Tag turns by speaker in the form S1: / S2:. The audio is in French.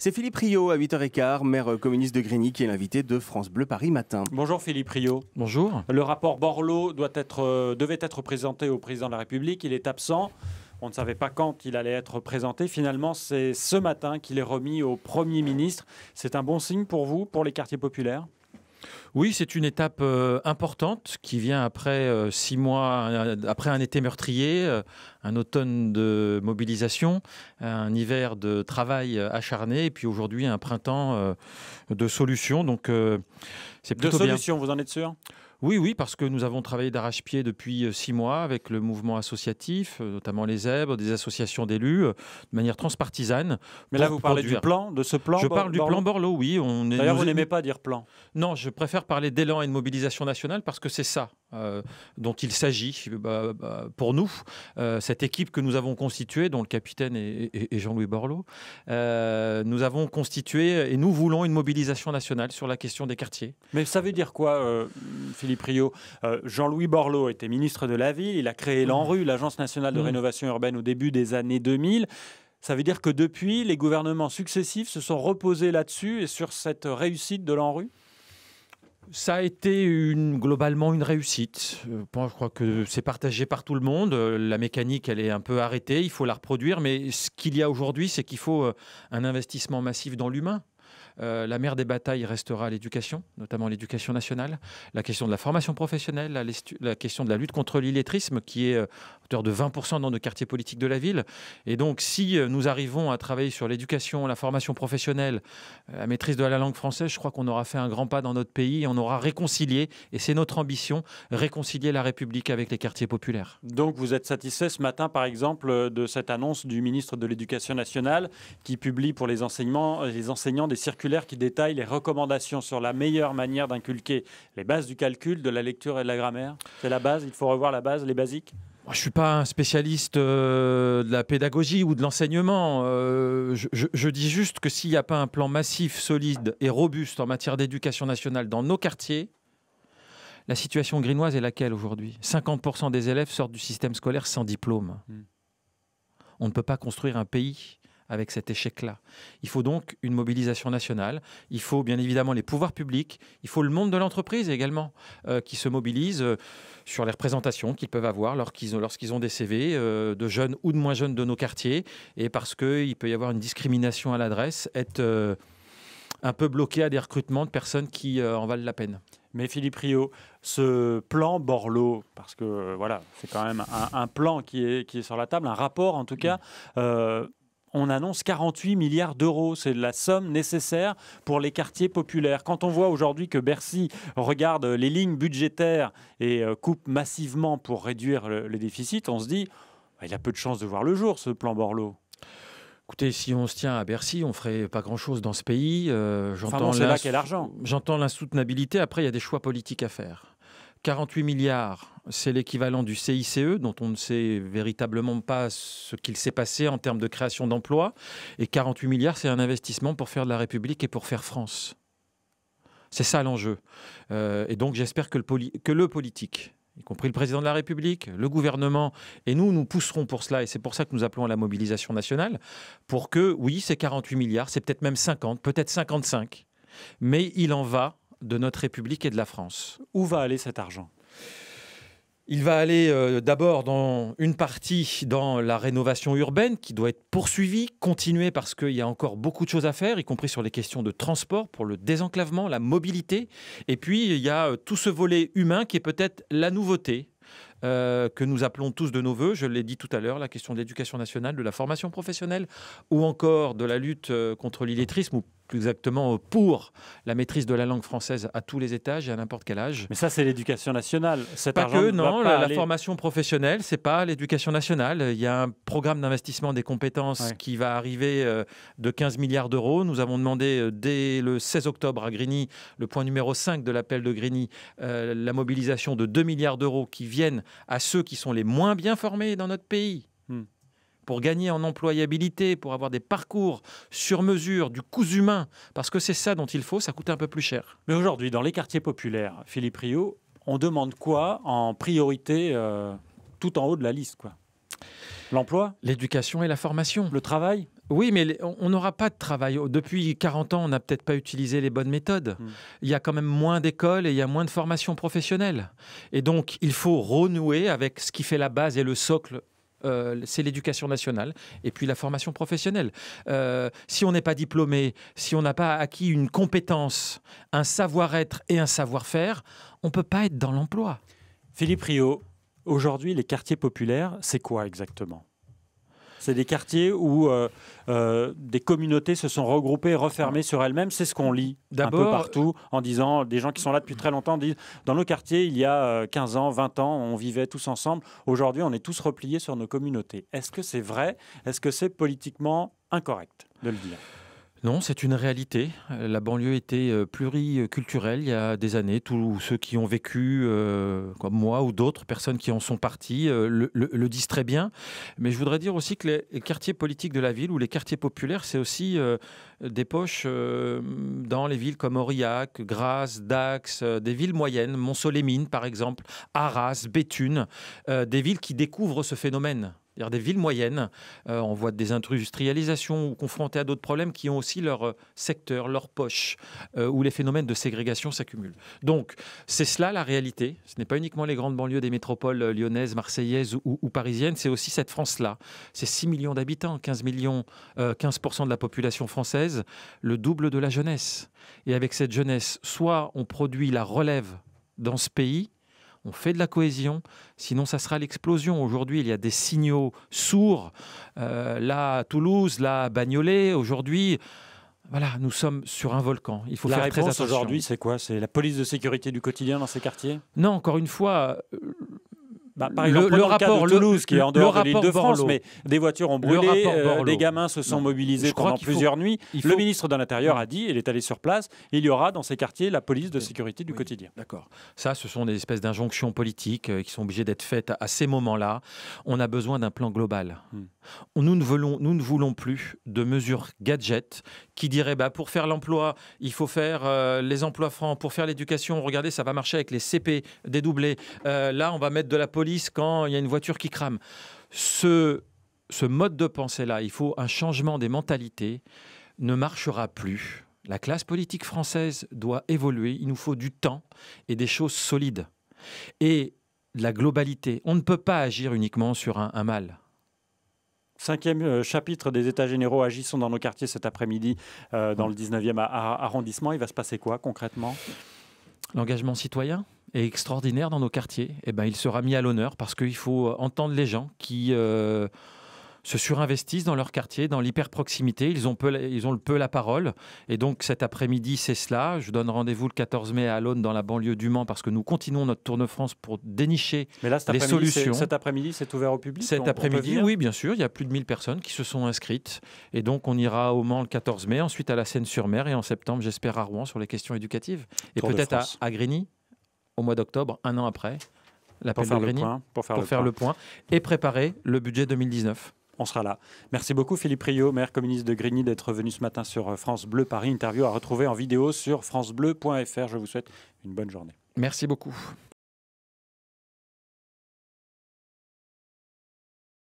S1: C'est Philippe Rio à 8h15, maire communiste de Grigny, qui est l'invité de France Bleu Paris Matin.
S2: Bonjour Philippe Rio.
S3: Bonjour.
S2: Le rapport Borloo devait être présenté au président de la République. Il est absent. On ne savait pas quand il allait être présenté. Finalement, c'est ce matin qu'il est remis au Premier ministre. C'est un bon signe pour vous, pour les quartiers populaires ?
S3: Oui, c'est une étape importante qui vient après 6 mois, après un été meurtrier, un automne de mobilisation, un hiver de travail acharné et puis aujourd'hui un printemps de solutions. Donc c'est plutôt bien.
S2: De solutions, vous en êtes sûr ?
S3: Oui, parce que nous avons travaillé d'arrache-pied depuis 6 mois avec le mouvement associatif, notamment les Zèbres, des associations d'élus, de manière transpartisane.
S2: Mais là, vous parlez du plan, de ce plan
S3: Je parle du plan Borloo, oui.
S2: D'ailleurs, vous n'aimez pas dire plan.
S3: Non, je préfère parler d'élan et de mobilisation nationale parce que c'est ça dont il s'agit pour nous. Cette équipe que nous avons constituée, dont le capitaine est Jean-Louis Borloo, nous avons constitué et nous voulons une mobilisation nationale sur la question des quartiers.
S2: Mais ça veut dire quoi, Philippe Rio ? Jean-Louis Borloo était ministre de la Ville, il a créé l'ANRU, l'Agence nationale de rénovation urbaine, au début des années 2000. Ça veut dire que depuis, les gouvernements successifs se sont reposés là-dessus et sur cette réussite de l'ANRU ?
S3: Ça a été globalement une réussite. Je crois que c'est partagé par tout le monde. La mécanique, elle est un peu arrêtée. Il faut la reproduire. Mais ce qu'il y a aujourd'hui, c'est qu'il faut un investissement massif dans l'humain. La mère des batailles restera l'éducation, notamment l'éducation nationale, la question de la formation professionnelle, la question de la lutte contre l'illettrisme qui est à hauteur de 20% dans nos quartiers politiques de la ville. Et donc si nous arrivons à travailler sur l'éducation, la formation professionnelle, la maîtrise de la langue française, je crois qu'on aura fait un grand pas dans notre pays et on aura réconcilié, et c'est notre ambition, réconcilier la République avec les quartiers populaires.
S2: Donc vous êtes satisfait ce matin, par exemple, de cette annonce du ministre de l'Éducation nationale qui publie pour les enseignants des circulaires qui détaille les recommandations sur la meilleure manière d'inculquer les bases du calcul, de la lecture et de la grammaire. C'est la base, il faut revoir la base, les basiques.
S3: Je ne suis pas un spécialiste de la pédagogie ou de l'enseignement. Je dis juste que s'il n'y a pas un plan massif, solide et robuste en matière d'éducation nationale dans nos quartiers, la situation grinoise est laquelle aujourd'hui ? 50% des élèves sortent du système scolaire sans diplôme. On ne peut pas construire un pays avec cet échec-là. Il faut donc une mobilisation nationale. Il faut bien évidemment les pouvoirs publics. Il faut le monde de l'entreprise également qui se mobilise sur les représentations qu'ils peuvent avoir lorsqu'ils ont des CV de jeunes ou de moins jeunes de nos quartiers. Et parce qu'il peut y avoir une discrimination à l'adresse, être un peu bloqué à des recrutements de personnes qui en valent la peine.
S2: Mais Philippe Rio, ce plan Borloo, parce que voilà, c'est quand même un plan qui est sur la table, un rapport en tout cas, on annonce 48 milliards d'euros. C'est la somme nécessaire pour les quartiers populaires. Quand on voit aujourd'hui que Bercy regarde les lignes budgétaires et coupe massivement pour réduire le déficit, on se dit il y a peu de chances de voir le jour, ce plan Borloo.
S3: Écoutez, si on se tient à Bercy, on ne ferait pas grand-chose dans ce pays.
S2: C'est là qu'est l'argent.
S3: J'entends l'insoutenabilité. Après, il y a des choix politiques à faire. 48 milliards, c'est l'équivalent du CICE, dont on ne sait véritablement pas ce qu'il s'est passé en termes de création d'emplois. Et 48 milliards, c'est un investissement pour faire de la République et pour faire France. C'est ça l'enjeu. Et donc j'espère que le politique, y compris le président de la République, le gouvernement, et nous pousserons pour cela, et c'est pour ça que nous appelons à la mobilisation nationale, pour que, oui, c'est 48 milliards, c'est peut-être même 50, peut-être 55, mais il en va de notre République et de la France.
S2: Où va aller cet argent ?
S3: Il va aller d'abord dans une partie dans la rénovation urbaine qui doit être poursuivie, continuée parce qu'il y a encore beaucoup de choses à faire, y compris sur les questions de transport, pour le désenclavement, la mobilité. Et puis il y a tout ce volet humain qui est peut-être la nouveauté que nous appelons tous de nos voeux. Je l'ai dit tout à l'heure, la question de l'éducation nationale, de la formation professionnelle ou encore de la lutte contre l'illettrisme ou plus exactement pour la maîtrise de la langue française à tous les étages et à n'importe quel âge.
S2: Mais ça, c'est l'éducation nationale.
S3: Pas que, non. La formation professionnelle, c'est pas l'éducation nationale. Il y a un programme d'investissement des compétences qui va arriver de 15 milliards d'euros. Nous avons demandé dès le 16 octobre à Grigny, le point numéro 5 de l'appel de Grigny, la mobilisation de 2 milliards d'euros qui viennent à ceux qui sont les moins bien formés dans notre pays. Pour gagner en employabilité, pour avoir des parcours sur mesure, du coût humain, parce que c'est ça dont il faut, ça coûte un peu plus cher.
S2: Mais aujourd'hui, dans les quartiers populaires, Philippe Rio, on demande quoi en priorité tout en haut de la liste, quoi ? L'emploi ?
S3: L'éducation et la formation.
S2: Le travail ?
S3: Oui, mais on n'aura pas de travail. Depuis 40 ans, on n'a peut-être pas utilisé les bonnes méthodes. Il y a quand même moins d'écoles et il y a moins de formation professionnelle. Et donc, il faut renouer avec ce qui fait la base et le socle. C'est l'éducation nationale et puis la formation professionnelle. Si on n'est pas diplômé, si on n'a pas acquis une compétence, un savoir-être et un savoir-faire, on ne peut pas être dans l'emploi.
S2: Philippe Rio, aujourd'hui, les quartiers populaires, c'est quoi exactement ? C'est des quartiers où des communautés se sont regroupées, refermées sur elles-mêmes. C'est ce qu'on lit un peu partout en disant, des gens qui sont là depuis très longtemps disent, dans nos quartiers, il y a 15 ans, 20 ans, on vivait tous ensemble. Aujourd'hui, on est tous repliés sur nos communautés. Est-ce que c'est vrai ? Est-ce que c'est politiquement incorrect de le dire ?
S3: Non, c'est une réalité. La banlieue était pluriculturelle il y a des années. Tous ceux qui ont vécu, comme moi ou d'autres personnes qui en sont parties, le disent très bien. Mais je voudrais dire aussi que les quartiers politiques de la ville ou les quartiers populaires, c'est aussi des poches dans les villes comme Aurillac, Grasse, Dax, des villes moyennes, Mont-Soleil-Mines par exemple, Arras, Béthune, des villes qui découvrent ce phénomène. C'est-à-dire des villes moyennes, on voit des industrialisations ou confrontées à d'autres problèmes qui ont aussi leur secteur, leur poche, où les phénomènes de ségrégation s'accumulent. Donc, c'est cela la réalité. Ce n'est pas uniquement les grandes banlieues des métropoles lyonnaises, marseillaises ou parisiennes, c'est aussi cette France-là. C'est 6 millions d'habitants, 15% de la population française, le double de la jeunesse. Et avec cette jeunesse, soit on produit la relève dans ce pays, on fait de la cohésion, sinon ça sera l'explosion. Aujourd'hui, il y a des signaux sourds. Là, à Toulouse, là, à Bagnolet. Aujourd'hui, voilà, nous sommes sur un volcan. Il faut faire très attention.
S2: La réponse aujourd'hui, c'est quoi ? C'est la police de sécurité du quotidien dans ces quartiers ?
S3: Non, encore une fois...
S2: par exemple, le rapport de Toulouse, qui est en dehors de l'Île-de-France, mais des voitures ont brûlé, des gamins se sont mobilisés pendant plusieurs nuits. Le ministre de l'Intérieur a dit, il est allé sur place, il y aura dans ces quartiers la police de sécurité du quotidien.
S3: D'accord. Ça, ce sont des espèces d'injonctions politiques qui sont obligées d'être faites à ces moments-là. On a besoin d'un plan global. Nous ne voulons plus de mesures gadgets qui diraient pour faire l'emploi, il faut faire les emplois francs. Pour faire l'éducation, regardez, ça va marcher avec les CP dédoublés. Là, on va mettre de la police quand il y a une voiture qui crame. Ce mode de pensée-là, il faut un changement des mentalités, ne marchera plus. La classe politique française doit évoluer. Il nous faut du temps et des choses solides. Et de la globalité. On ne peut pas agir uniquement sur un mal.
S2: 5e chapitre des États généraux Agissons dans nos quartiers cet après-midi dans le 19e arrondissement. Il va se passer quoi concrètement ?
S3: L'engagement citoyen est extraordinaire dans nos quartiers. Il sera mis à l'honneur parce qu'il faut entendre les gens qui se surinvestissent dans leur quartier, dans l'hyper-proximité. Ils ont peu la parole. Et donc cet après-midi, c'est cela. Je donne rendez-vous le 14 mai à l'Aune dans la banlieue du Mans parce que nous continuons notre Tour de France pour dénicher les solutions.
S2: Cet après-midi, c'est ouvert au public ?
S3: Cet après-midi, oui, bien sûr. Il y a plus de 1000 personnes qui se sont inscrites. Et donc on ira au Mans le 14 mai, ensuite à la Seine-sur-Mer et en septembre, j'espère, à Rouen sur les questions éducatives. Et peut-être à Grigny au mois d'octobre, un an après, l'appel de Grigny, pour faire le point et préparer le budget 2019.
S2: On sera là. Merci beaucoup Philippe Rio, maire communiste de Grigny, d'être venu ce matin sur France Bleu Paris. Interview à retrouver en vidéo sur francebleu.fr. Je vous souhaite une bonne journée.
S3: Merci beaucoup.